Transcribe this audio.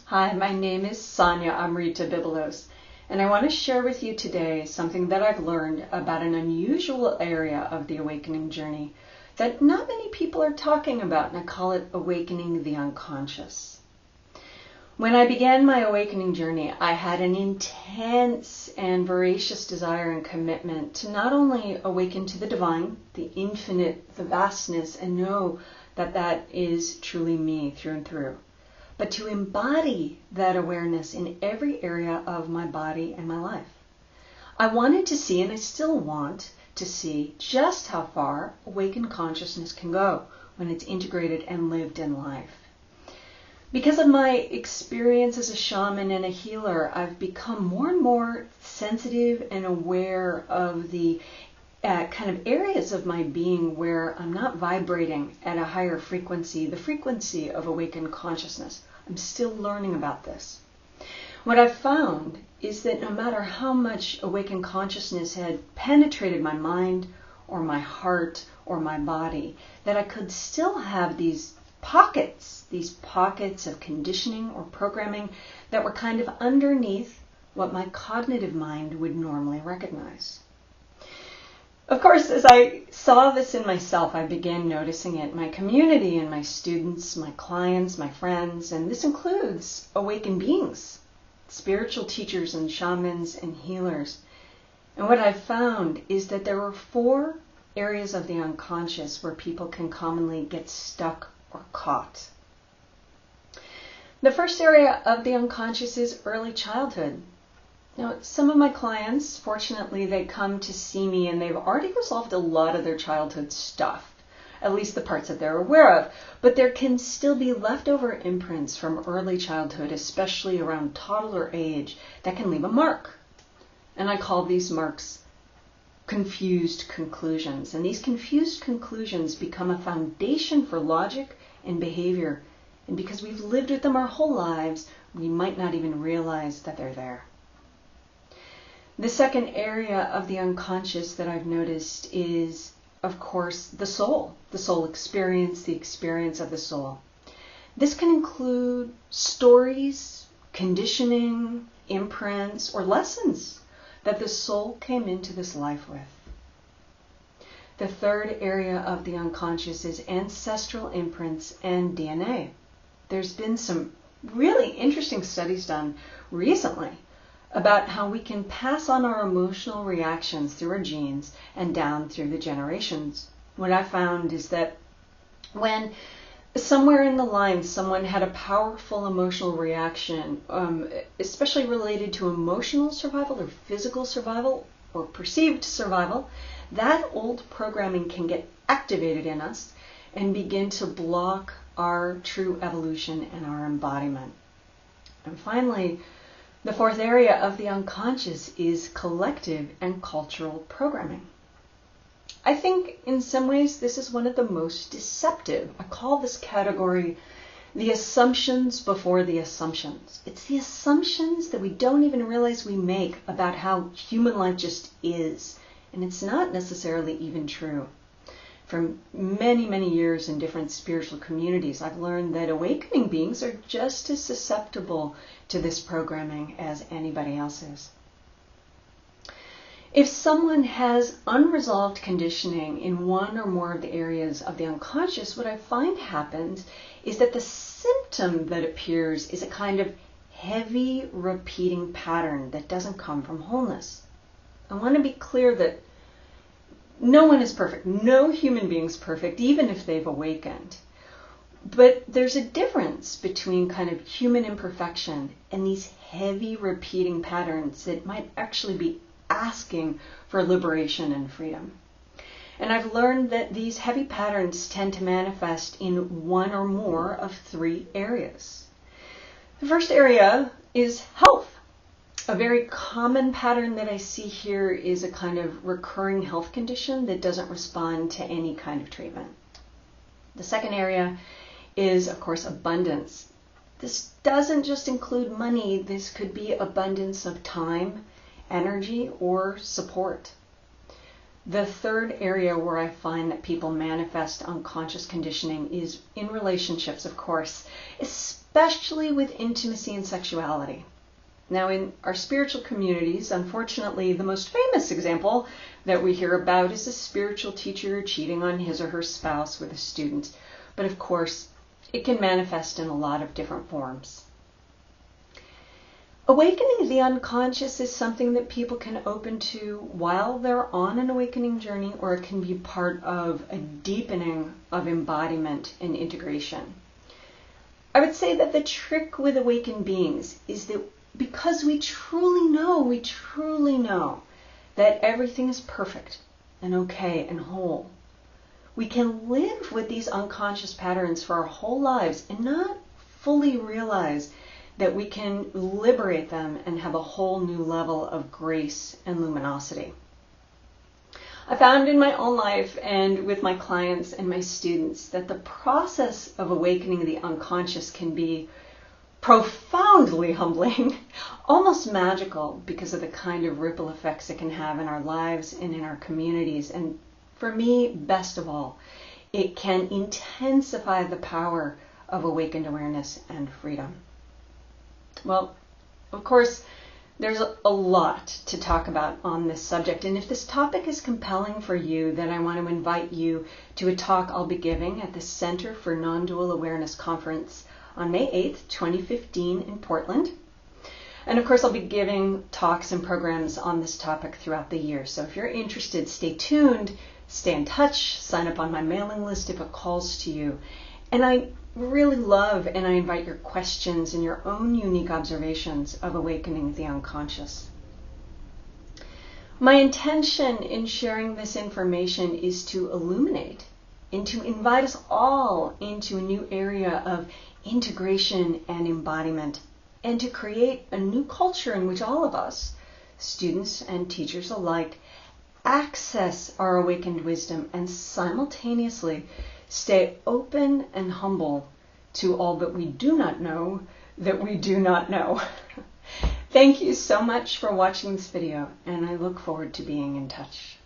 Hi, my name is Sonya Amrita Bibilos, and I want to share with you today something that I've learned about an unusual area of the awakening journey that not many people are talking about, and I call it awakening the unconscious. When I began my awakening journey, I had an intense and voracious desire and commitment to not only awaken to the divine, the infinite, the vastness, and know that that is truly me through and through, but to embody that awareness in every area of my body and my life. I wanted to see, and I still want to see, just how far awakened consciousness can go when it's integrated and lived in life. Because of my experience as a shaman and a healer, I've become more and more sensitive and aware of the kind of areas of my being where I'm not vibrating at a higher frequency, the frequency of awakened consciousness. I'm still learning about this. What I've found is that no matter how much awakened consciousness had penetrated my mind or my heart or my body, that I could still have these pockets of conditioning or programming that were kind of underneath what my cognitive mind would normally recognize. Of course, as I saw this in myself, I began noticing it in my community and my students, my clients, my friends, and this includes awakened beings, spiritual teachers and shamans and healers. And what I've found is that there are 4 areas of the unconscious where people can commonly get stuck or caught. The first area of the unconscious is early childhood. Now, some of my clients, fortunately, they come to see me and they've already resolved a lot of their childhood stuff, at least the parts that they're aware of, but there can still be leftover imprints from early childhood, especially around toddler age, that can leave a mark. And I call these marks confused conclusions. And these confused conclusions become a foundation for logic and behavior. And because we've lived with them our whole lives, we might not even realize that they're there. The second area of the unconscious that I've noticed is, of course, the soul experience, the experience of the soul. This can include stories, conditioning, imprints, or lessons that the soul came into this life with. The third area of the unconscious is ancestral imprints and DNA. There's been some really interesting studies done recently about how we can pass on our emotional reactions through our genes and down through the generations. What I found is that when somewhere in the line someone had a powerful emotional reaction, especially related to emotional survival or physical survival or perceived survival, that old programming can get activated in us and begin to block our true evolution and our embodiment. And finally, the fourth area of the unconscious is collective and cultural programming. I think in some ways this is one of the most deceptive. I call this category the assumptions before the assumptions. It's the assumptions that we don't even realize we make about how human life just is. And it's not necessarily even true. From many, many years in different spiritual communities, I've learned that awakening beings are just as susceptible to this programming as anybody else is. If someone has unresolved conditioning in one or more of the areas of the unconscious, what I find happens is that the symptom that appears is a kind of heavy repeating pattern that doesn't come from wholeness. I want to be clear that no one is perfect. No human being is perfect, even if they've awakened. But there's a difference between kind of human imperfection and these heavy repeating patterns that might actually be asking for liberation and freedom. And I've learned that these heavy patterns tend to manifest in one or more of 3 areas. The first area is health. A very common pattern that I see here is a kind of recurring health condition that doesn't respond to any kind of treatment. The second area is, of course, abundance. This doesn't just include money. This could be abundance of time, energy, or support. The third area where I find that people manifest unconscious conditioning is in relationships, of course, especially especially with intimacy and sexuality. Now, in our spiritual communities, unfortunately, the most famous example that we hear about is a spiritual teacher cheating on his or her spouse with a student. But of course, it can manifest in a lot of different forms. Awakening the unconscious is something that people can open to while they're on an awakening journey, or it can be part of a deepening of embodiment and integration. I would say that the trick with awakened beings is that because we truly know that everything is perfect and okay and whole, we can live with these unconscious patterns for our whole lives and not fully realize that we can liberate them and have a whole new level of grace and luminosity. I found in my own life and with my clients and my students that the process of awakening the unconscious can be profoundly humbling, almost magical, because of the kind of ripple effects it can have in our lives and in our communities. And for me, best of all, it can intensify the power of awakened awareness and freedom. Well, of course, there's a lot to talk about on this subject, and if this topic is compelling for you, then I want to invite you to a talk I'll be giving at the Center for Non-Dual Awareness Conference on May 8th, 2015 in Portland. And of course, I'll be giving talks and programs on this topic throughout the year. So if you're interested, stay tuned, stay in touch, sign up on my mailing list if it calls to you. And I really love and I invite your questions and your own unique observations of awakening the unconscious. My intention in sharing this information is to illuminate and to invite us all into a new area of integration and embodiment, and to create a new culture in which all of us, students and teachers alike, access our awakened wisdom and simultaneously stay open and humble to all that we do not know that we do not know. Thank you so much for watching this video, and I look forward to being in touch.